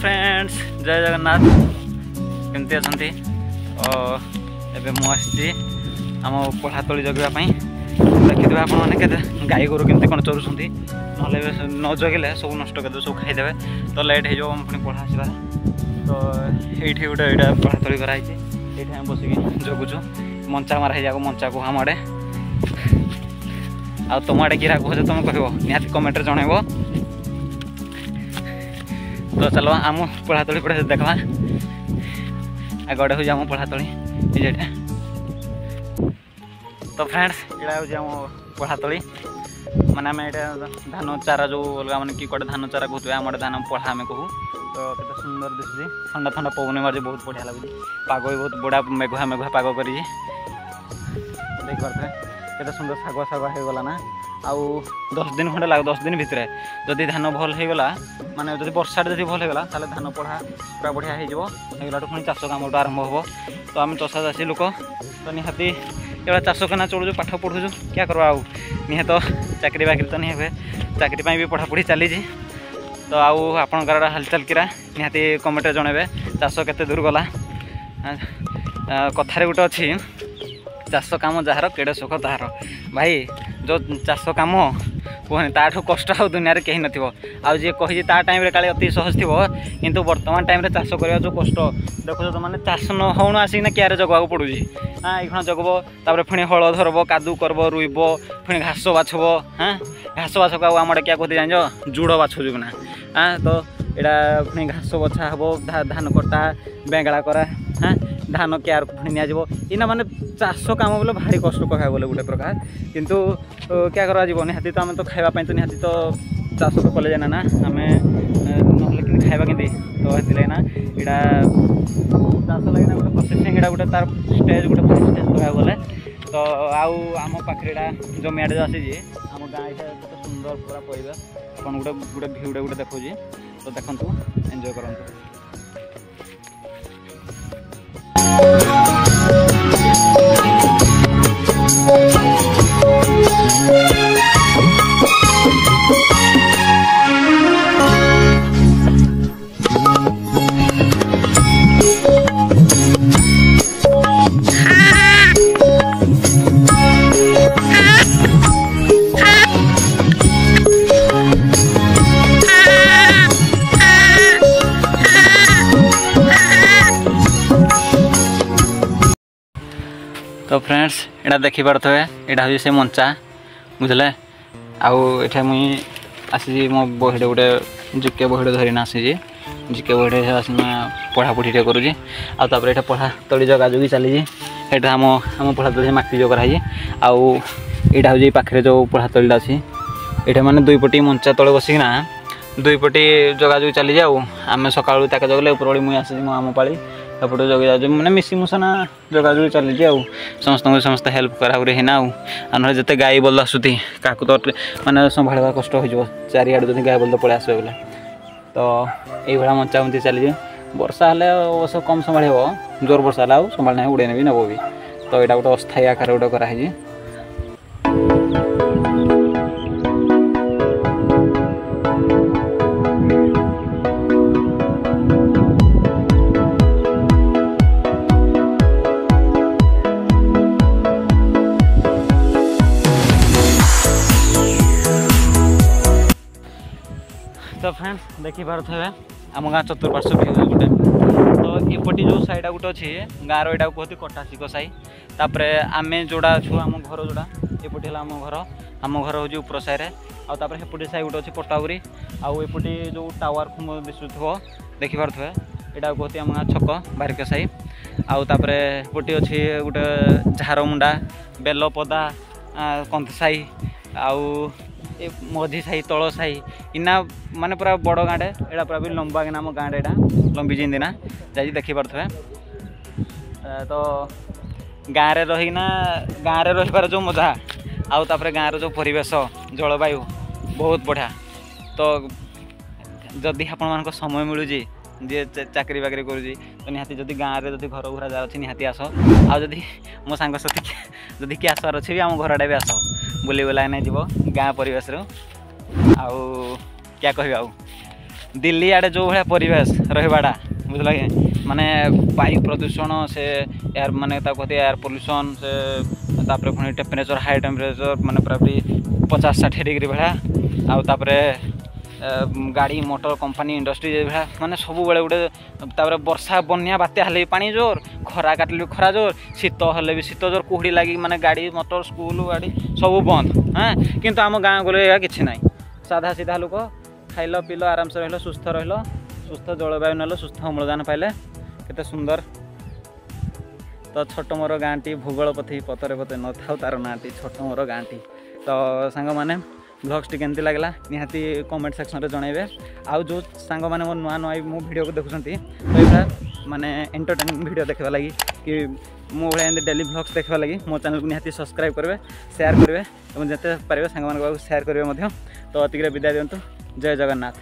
Friends जय जगन्नाथ केमती अच्छा एबे मुझे आम पढ़ातली जगवाई देखिए आपने गाई गोरु केमती कौन चरुँच ना न जगिले सब नष्ट कर सब खाईदे तो लेट हो पुणी पढ़ा आसबार तो ये गोटे यहाँ पढ़ातली कराई ये बसिक जगुचु मंचा मारा जाक मंचा को आम आड़े आ तुम आड़े किरा कह तुम कह निहाती कमेंट जनइब तो चलो आम पढ़ातली पढ़े देखा आगे हूँ आम पढ़ातली ये तो फ्रेंड्स यहाँ हूँ आम पढ़ातली माने आम यहाँ धान चारा जो अलग मैंने कि कटे धान चारा कहते आम धान पढ़ा आम कहूँ तो केते सुंदर दिशुची ठंडा ठंडा पवन मारे बहुत बढ़िया लगुच पाग भी बहुत बड़ा मेघुआ मेघुआ पाग कर देख पारे केते सुंदर शागुआ शागुआ होगला ना आउ 10 दिन खंडे लगे 10 दिन भितर जदि धान भल होगला माने जदि वर्षा जदि भल होगला ताले धान पढ़ा पूरा बढ़िया होगला पुणी चाष काम आरंभ हम तो आम चषा चाषी लोक तो निहाती ये चाष करना चलुचु पाठ पढ़ुचु क्या करवा आउ निहे तो चाकरी बाकरी तो नहीं हुए चाकरी भी पढ़ापढ़ी चली तो आउ आपण हालचाल किरा निहाती कमेंट जनइबे चाष केते दूर गला कथारे गोटे अच्छी चाष काम जार केड़े सुख तार भाई जो चाष काम कहनी ताठू कष्ट आ दुनिया कहीं नथिबो आ जे कहि ता टाइम रे काले अति सहज थिबो किंतु वर्तमान टाइम रे चाष करबा जो कष्ट देखो तो माने चाष न होउन आसी ना क्यारे जगवा पड़ुजी हाँ एखण जगबो तापर पुणी हल धरबो कादू करबो रुइबो पुणी घास बाछबो हाँ घास बाछक आउ आमडे क्या कहते जान जुड़ बाछुजु ना हाँ तो यहाँ पुणी घास बछा हम धान कटा बेंगला करा हाँ धान केयार पुणी निना माने चाष काम बोले भारी कष्ट कह बोले गोटे प्रकार किंतु क्या करा निहाती तो आम तो खावाई तो निहाती तो चाष तो कले जाना ना आम ना खावा कि तो ये ना यहाँ चाष लगे गोटे प्रोसेसिंग यहाँ गोटे तार स्टेज गोटे स्टेज कह बोले तो आउ आम पाखे जमी आड़े जो आसी आम गाँ ये गोटे सुंदर पूरा परिवेश कौन गोटे गोटे भ्यूटे गोटे देखुची तो देखु एंजॉय करूँ तो फ्रेंड्स यहाँ देखिपे यहाँ हूँ से मंचा बुझे आउ ये मुई आसी मो बहीटे गोटे जिके बहीटे धरना आसी जिके बहीटे आसी पढ़ापढ़ी करुँची आउे ये पढ़ातली जगह जोगी चली आम आम पढ़ातली माटी जो कराई आउ यहाँ हूँ पाखे जो पढ़ातलीटा अच्छी ये मैंने दुईपटी मंचा तले बसिकिना दुईपटी जगह जोगी चली आम सकालू ताके जगले उपरबड़ी मुई आसी मो आम पाली एपटे जगह जाऊँ मैंने मिसी मुसाना जगह जो चली समस्त समस्त हेल्प कराऊरी है ना जिते गाई बल्द आसुती क्या तो मानने संभाड़ा कष्ट हो चारिआड़ जो गाई बल्द पलि आसबे बोले तो ये मंचा मंची चली वर्षा हेल्ले अवश्य कम संभाल जोर वर्षा है संभालना उड़े भी नब भी तो यहाँ गोटे अस्थायी आकार गोटे कराई तो फ्रेंड्स देखी पारे आम गाँ चतुर्पार्श्व व्यू गोटे तो एपटी जो साइड गोटे अच्छी गाँव यहाँ कहते कटाशिक साई तापर आम जोड़ा अच्छु आम घर जोड़ा एपटी है आम घर हूँ उपर साइड आउे सेपटे साई गोटे अच्छी कटाउरी आउ एपटी जो टावर खुम दिशुव देखिपे यहाँ कहते आम गाँ छक बारिक साई आउे एपटी अच्छी गोटे झारमुंडा बेलपदा कंथ साई आउ मझी साई तल साई इना माने पूरा बड़ गाँटे यहाँ पूरा भी लंबा किना आम गाँटे यहाँ लंबी जिंदिना जा देखी पारे तो गाँव में रहीना गाँव में रहीबार जो मजा आउ तापर गाँव जो परिवेश जलवायु बहुत बढ़िया तो जदि आपण मान समय मिलूँ जी चाकरी बाकरी करुँची तो निहाती जदि गाँव में जब घर घुरा जार अच्छी निहाती आस आदि मो सांगसाथी जदि किए आसबार अच्छे भी आम घर आड़े भी आस बुली बुला नहीं जीव गाँ परिवेश आउ क्या कह दिल्ली आड़े जो भाया परिवेश रहीबाटा बुझल कि माने वायु प्रदूषण से एयर माने कहते एयर पोल्यूशन से तापर पुणी टेम्परेचर हाई टेम्परेचर माने पूरा 50-60 डिग्री भाया आउे गाड़ी मोटर कंपनी इंडस्ट्री भाया माने सब बेले गोटे तापर वर्षा बन्या बात्या हेले पानी जोर खरा काटिले खरा जोर शीत हेले भी शीत जोर कुहुड़ी लगी माने गाड़ी मोटर स्कूल गाड़ी सब बंद हाँ किंतु आम गाँ गले किसी ना साधा सीधा लोक खाइल पील आराम से रहिल सुस्थ रहिल सुस्थ जलवायु नेल सुस्थ अम्लजान पाइले केते सुंदर। तो छोट मोर गाँटी भूगोल पथी पतरे पते न था तार नाटी छोट मोर गाँटी। तो सांग मैंने ब्लॉग्स टी केमती लगला निहाती कमेंट सेक्शन में जनइबे आउ जो सांग मैंने मो नुआ नुआ मो वीडियो को देखुंती तो ये माने एंटरटेनमेंट वीडियो देखा लगी कि मो भाई एम डेली ब्लॉग्स देखा लगी मो चैनल को निहाती सब्सक्राइब करेंगे शेयर करेंगे और जिते पारे सांग मान शेयर करेंगे तो अतिक विदाय दिंतु। जय जगन्नाथ।